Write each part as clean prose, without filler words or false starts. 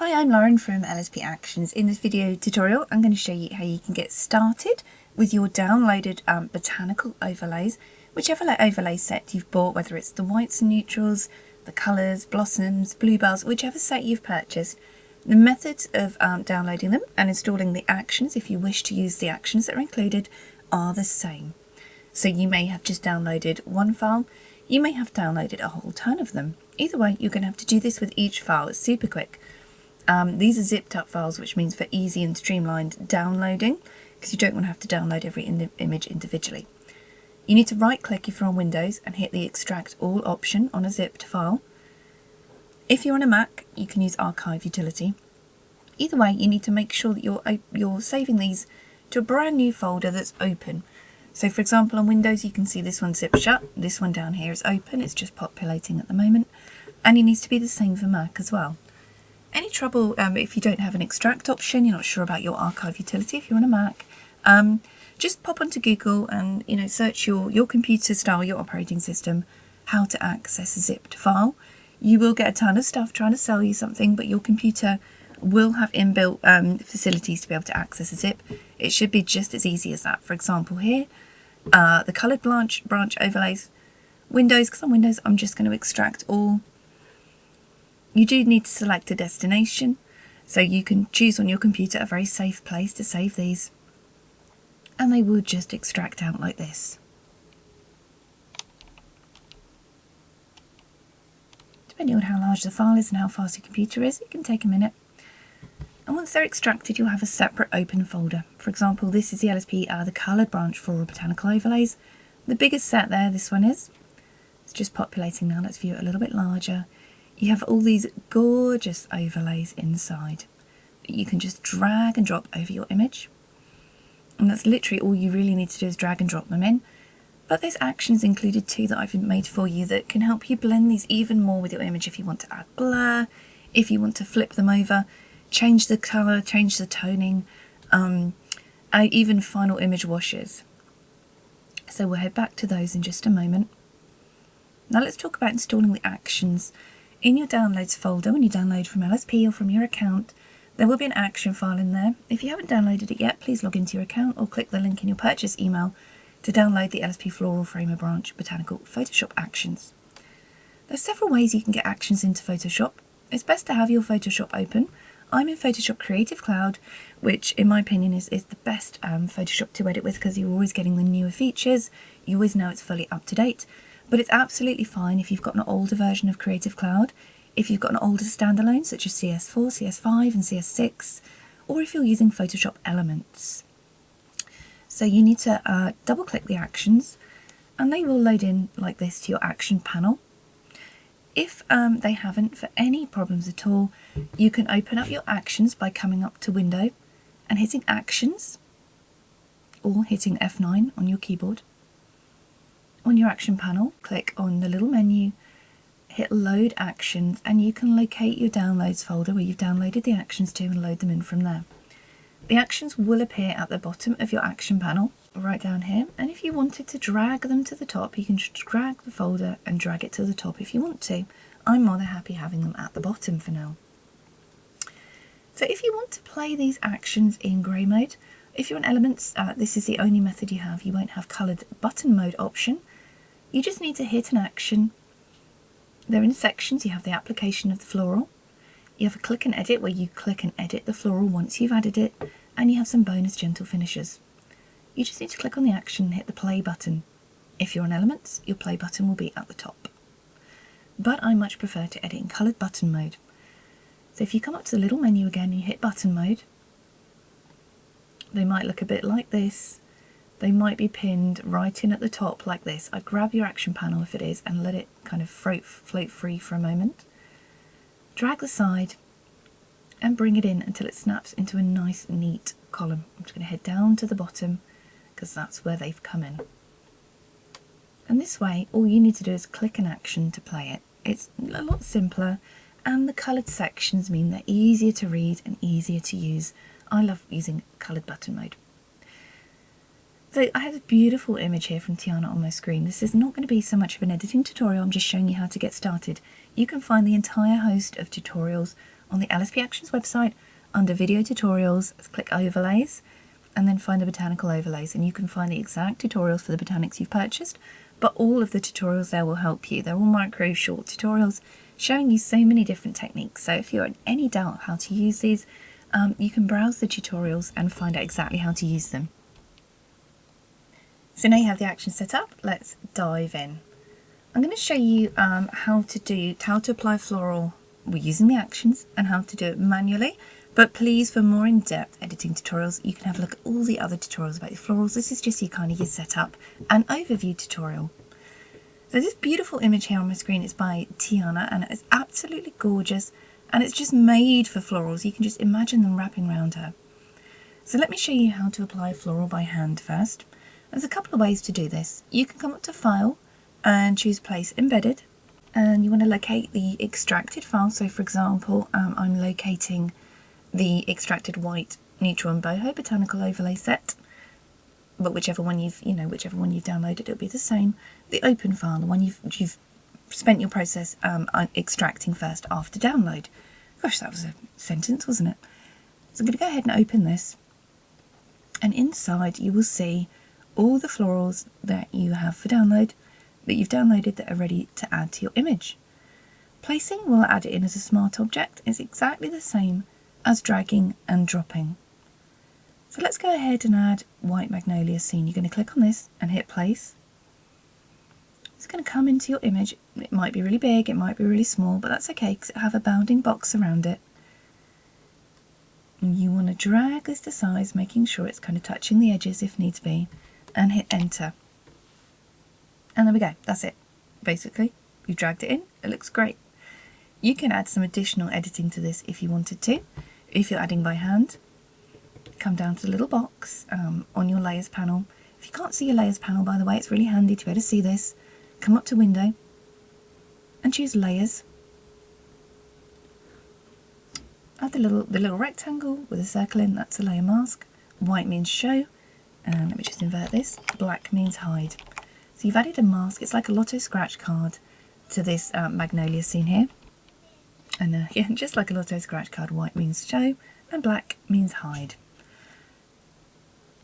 Hi, I'm Lauren from LSP Actions. In this video tutorial, I'm going to show you how you can get started with your downloaded botanical overlays, whichever overlay set you've bought, whether it's the whites and neutrals, the colours, blossoms, bluebells, whichever set you've purchased. The methods of downloading them and installing the actions, if you wish to use the actions that are included, are the same. So you may have just downloaded one file, you may have downloaded a whole ton of them. Either way, you're going to have to do this with each file. It's super quick. These are zipped up files, which means for easy and streamlined downloading, because you don't want to have to download every image individually. You need to right click if you're on Windows and hit the extract all option on a zipped file. If you're on a Mac, you can use archive utility. Either way, you need to make sure that you're saving these to a brand new folder that's open. So for example, on Windows you can see this one zipped shut, this one down here is open, it's just populating at the moment, and it needs to be the same for Mac as well. Any trouble if you don't have an extract option, you're not sure about your archive utility if you're on a Mac, just pop onto Google and search your computer style, your operating system, how to access a zipped file. You will get a ton of stuff trying to sell you something, but your computer will have inbuilt facilities to be able to access a zip. It should be just as easy as that. For example here, the coloured branch overlays, Windows, because on Windows I'm just going to extract all. You do need to select a destination, so you can choose on your computer a very safe place to save these, and they will just extract out like this. Depending on how large the file is and how fast your computer is, it can take a minute. And once they're extracted, you'll have a separate open folder. For example, this is the LSP, the coloured branch floral botanical overlays. The biggest set there, this one is. It's just populating now. Let's view it a little bit larger. You have all these gorgeous overlays inside that you can just drag and drop over your image. And that's literally all you really need to do is drag and drop them in. But there's actions included too that I've made for you that can help you blend these even more with your image if you want to add blur, if you want to flip them over, change the colour, change the toning, even final image washes. So we'll head back to those in just a moment. Now let's talk about installing the actions. In your downloads folder, when you download from LSP or from your account, there will be an action file in there. If you haven't downloaded it yet, please log into your account or click the link in your purchase email to download the LSP Floral Framer Branch Botanical Photoshop Actions. There's several ways you can get actions into Photoshop. It's best to have your Photoshop open. I'm in Photoshop Creative Cloud, which in my opinion is the best Photoshop to edit with, because you're always getting the newer features. You always know it's fully up to date. But it's absolutely fine if you've got an older version of Creative Cloud, if you've got an older standalone such as CS4, CS5 and CS6, or if you're using Photoshop Elements. So you need to double click the actions and they will load in like this to your action panel. If they haven't, for any problems at all, you can open up your actions by coming up to Window and hitting Actions, or hitting F9 on your keyboard. On your action panel, click on the little menu, hit Load Actions, and you can locate your downloads folder where you've downloaded the actions to and load them in from there. The actions will appear at the bottom of your action panel, right down here, and if you wanted to drag them to the top, you can just drag the folder and drag it to the top if you want to. I'm more than happy having them at the bottom for now. So if you want to play these actions in grey mode, if you're on Elements, this is the only method you have. You won't have coloured button mode option. You just need to hit an action. They're in sections. You have the application of the floral. You have a click and edit where you click and edit the floral once you've added it, and you have some bonus gentle finishes. You just need to click on the action and hit the play button. If you're on Elements, your play button will be at the top. But I much prefer to edit in coloured button mode. So if you come up to the little menu again and you hit button mode, they might look a bit like this. They might be pinned right in at the top like this. I'd grab your action panel if it is and let it kind of float free for a moment. Drag the side and bring it in until it snaps into a nice neat column. I'm just going to head down to the bottom because that's where they've come in. And this way all you need to do is click an action to play it. It's a lot simpler, and the coloured sections mean they're easier to read and easier to use. I love using coloured button mode. So I have a beautiful image here from Tiana on my screen. This is not going to be so much of an editing tutorial, I'm just showing you how to get started. You can find the entire host of tutorials on the LSP Actions website under Video Tutorials, click Overlays, and then find the Botanical Overlays, and you can find the exact tutorials for the botanics you've purchased, but all of the tutorials there will help you. They're all micro short tutorials showing you so many different techniques. So if you're in any doubt how to use these, you can browse the tutorials and find out exactly how to use them. So now you have the action set up, let's dive in. I'm going to show you how to apply floral using the actions and how to do it manually. But please, for more in-depth editing tutorials, you can have a look at all the other tutorials about your florals. This is just your setup and overview tutorial. So this beautiful image here on my screen is by Tiana, and it's absolutely gorgeous, and it's just made for florals. You can just imagine them wrapping around her. So let me show you how to apply floral by hand first. There's a couple of ways to do this. You can come up to File and choose Place Embedded, and you want to locate the extracted file. So for example, I'm locating the extracted white neutral and boho botanical overlay set, but whichever one you've downloaded, it'll be the same. The open file, the one you've spent your process extracting first after download. Gosh, that was a sentence, wasn't it? So I'm going to go ahead and open this, and inside you will see all the florals that you have for download, that you've downloaded, that are ready to add to your image. Placing will add it in as a smart object. It's exactly the same as dragging and dropping. So let's go ahead and add White Magnolia Scene. You're going to click on this and hit place. It's going to come into your image. It might be really big, it might be really small, but that's okay because it'll have a bounding box around it. And you want to drag this to size, making sure it's kind of touching the edges if needs be, and hit enter. And there we go, that's it. Basically, you've dragged it in, it looks great. You can add some additional editing to this if you wanted to. If you're adding by hand, come down to the little box on your layers panel. If you can't see your layers panel, by the way, it's really handy to be able to see this. Come up to Window and choose Layers. Add the little rectangle with a circle in, that's a layer mask. White means show, and let me just invert this. Black means hide. So you've added a mask. It's like a lotto scratch card to this Magnolia Scene here. And again, just like a lotto scratch card, white means show and black means hide.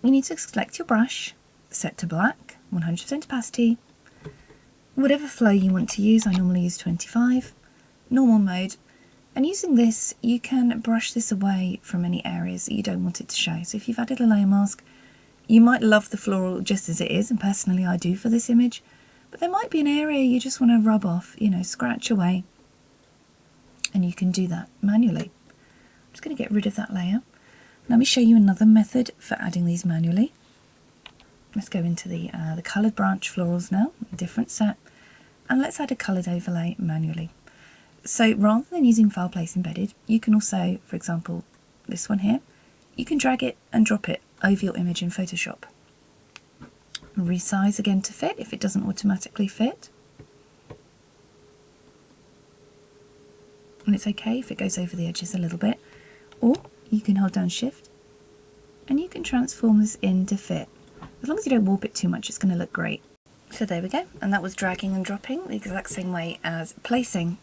You need to select your brush, set to black, 100% opacity, whatever flow you want to use. I normally use 25, normal mode. And using this, you can brush this away from any areas that you don't want it to show. So if you've added a layer mask, you might love the floral just as it is, and personally I do for this image, but there might be an area you just want to rub off, scratch away. And you can do that manually. I'm just going to get rid of that layer. Let me show you another method for adding these manually. Let's go into the coloured branch florals now, a different set, and let's add a coloured overlay manually. So rather than using File Place Embedded, you can also, for example, this one here, you can drag it and drop it over your image in Photoshop. Resize again to fit if it doesn't automatically fit. And it's okay if it goes over the edges a little bit, or you can hold down Shift and you can transform this in to fit. As long as you don't warp it too much, it's going to look great. So there we go, and that was dragging and dropping the exact same way as placing.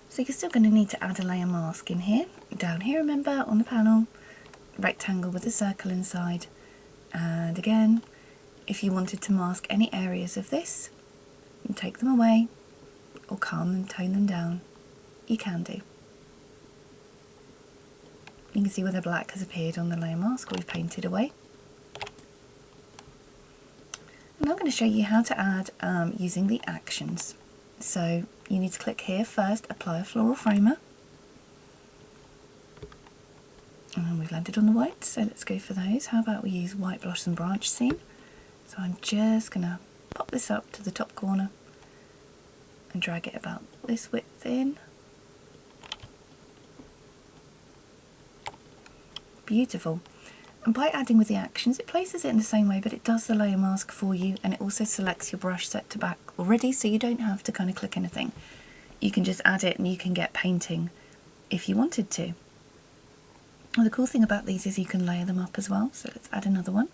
So you're still going to need to add a layer mask in here, down here, remember, on the panel, rectangle with a circle inside. And again, if you wanted to mask any areas of this and take them away or calm them, tone them down, you can do. You can see where the black has appeared on the layer mask we've painted away. And I'm going to show you how to add using the actions. So you need to click here first, apply a floral framer. And we've landed on the white, so let's go for those. How about we use White Blossom Branch Scene? So I'm just going to pop this up to the top corner and drag it about this width in. Beautiful. And by adding with the actions, it places it in the same way, but it does the layer mask for you, and it also selects your brush set to back already, so you don't have to kind of click anything. You can just add it and you can get painting if you wanted to. Well, the cool thing about these is you can layer them up as well, so let's add another one.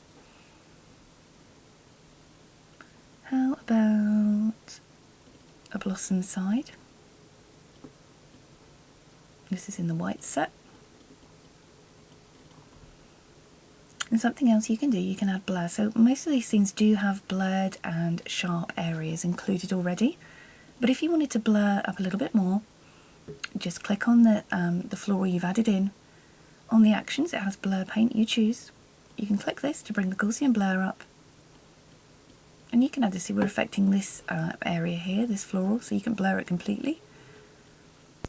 How about a blossom side? This is in the white set. And something else you can do, you can add blur. So most of these scenes do have blurred and sharp areas included already. But if you wanted to blur up a little bit more, just click on the floral you've added in. On the actions, it has blur paint you choose. You can click this to bring the Gaussian blur up. And you can add to see we're affecting this area here, this floral, so you can blur it completely.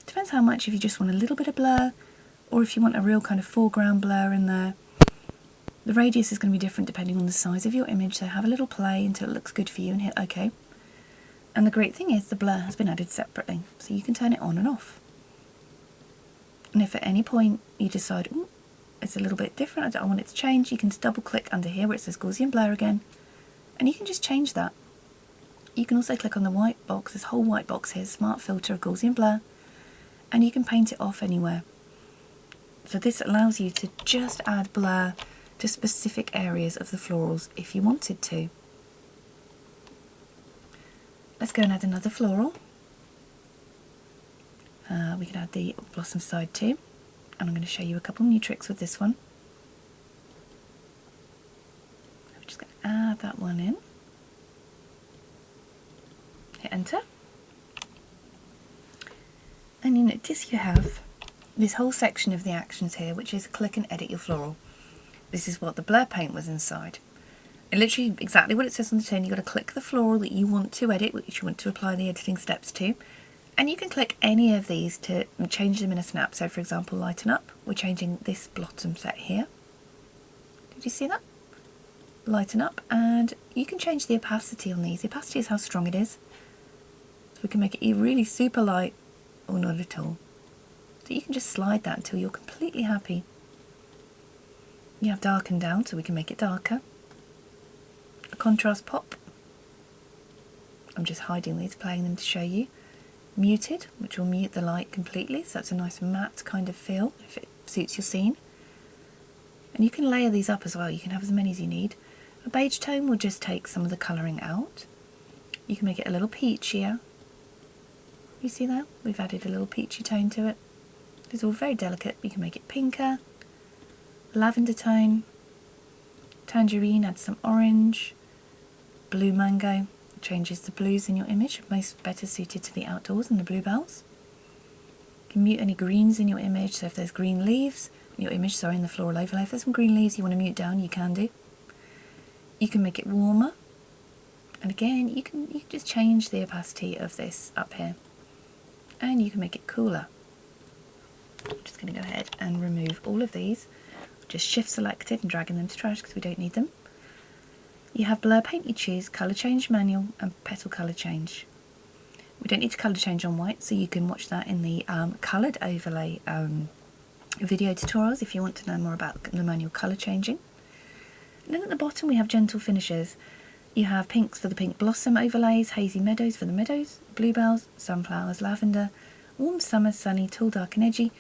Depends how much, if you just want a little bit of blur, or if you want a real kind of foreground blur in there. The radius is going to be different depending on the size of your image, so have a little play until it looks good for you and hit OK. And the great thing is the blur has been added separately, so you can turn it on and off. And if at any point you decide, oh, it's a little bit different, I want it to change, you can double click under here where it says Gaussian blur again, and you can just change that. You can also click on the white box, this whole white box here, Smart Filter of Gaussian blur, and you can paint it off anywhere. So this allows you to just add blur to specific areas of the florals if you wanted to. Let's go and add another floral. We can add the blossom side too, and I'm going to show you a couple new tricks with this one. I'm just going to add that one in. Hit enter. And you notice you have this whole section of the actions here, which is click and edit your floral. This is what the blur paint was inside. And literally exactly what it says on the tin, you've got to click the floral that you want to edit, which you want to apply the editing steps to. And you can click any of these to change them in a snap. So for example, lighten up, we're changing this bottom set here. Did you see that? Lighten up, and you can change the opacity on these. The opacity is how strong it is. So we can make it really super light or not at all. So you can just slide that until you're completely happy. You have darken down, so we can make it darker. A contrast pop. I'm just hiding these, playing them to show you. Muted, which will mute the light completely, so that's a nice matte kind of feel if it suits your scene. And you can layer these up as well, you can have as many as you need. A beige tone will just take some of the colouring out. You can make it a little peachier. You see that? We've added a little peachy tone to it. It's all very delicate. You can make it pinker. Lavender tone, tangerine, add some orange, blue mango, changes the blues in your image, most better suited to the outdoors and the bluebells. You can mute any greens in your image, so if there's green leaves in your image, sorry, in the floral overlay, if there's some green leaves you want to mute down, you can do. You can make it warmer, and again, you can just change the opacity of this up here, and you can make it cooler. I'm just going to go ahead and remove all of these. Just shift selected and dragging them to trash because we don't need them. You have blur paint you choose, colour change manual, and petal colour change. We don't need to colour change on white, so you can watch that in the coloured overlay video tutorials if you want to know more about the manual colour changing. And then at the bottom we have gentle finishes. You have pinks for the pink blossom overlays, hazy meadows for the meadows, bluebells, sunflowers, lavender, warm summer, sunny, tall, dark and edgy.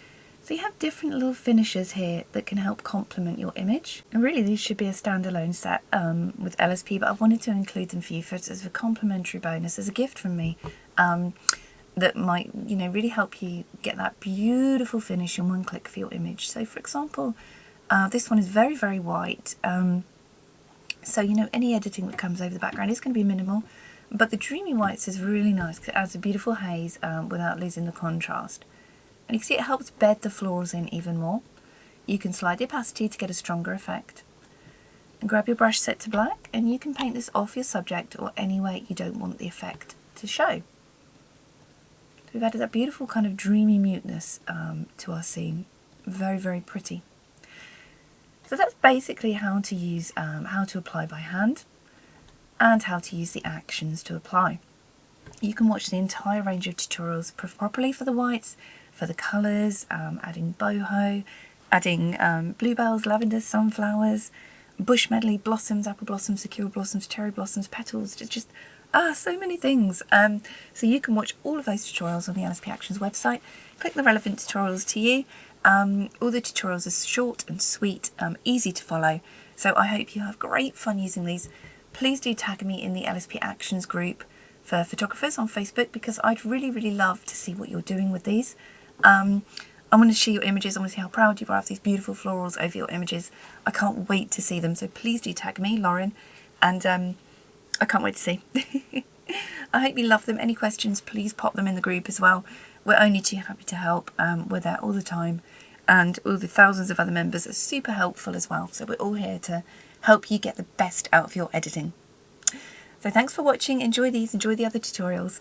So you have different little finishes here that can help complement your image. And really these should be a standalone set with LSP, but I've wanted to include them for you as a complimentary bonus, as a gift from me, that might, you know, really help you get that beautiful finish in one click for your image. So for example, this one is very, very white. So, you know, any editing that comes over the background is going to be minimal, but the dreamy whites is really nice because it adds a beautiful haze without losing the contrast. And you can see it helps bed the florals in even more. You can slide the opacity to get a stronger effect. And grab your brush set to black, and you can paint this off your subject or anywhere you don't want the effect to show. So we've added that beautiful kind of dreamy muteness to our scene. Very, very pretty. So that's basically how to use, how to apply by hand and how to use the actions to apply. You can watch the entire range of tutorials properly for the whites, for the colours, adding boho, adding bluebells, lavenders, sunflowers, bush medley, blossoms, apple blossoms, sakura blossoms, cherry blossoms, petals, just so many things. So you can watch all of those tutorials on the LSP Actions website. Click the relevant tutorials to you. All the tutorials are short and sweet, easy to follow. So I hope you have great fun using these. Please do tag me in the LSP Actions group for photographers on Facebook, because I'd really, really love to see what you're doing with these. I want to share your images. I want to see how proud you are of these beautiful florals over your images. I can't wait to see them. So please do tag me, Lauren, and I can't wait to see. I hope you love them. Any questions, please pop them in the group as well. We're only too happy to help. We're there all the time, and all the thousands of other members are super helpful as well. So we're all here to help you get the best out of your editing. So thanks for watching. Enjoy these. Enjoy the other tutorials.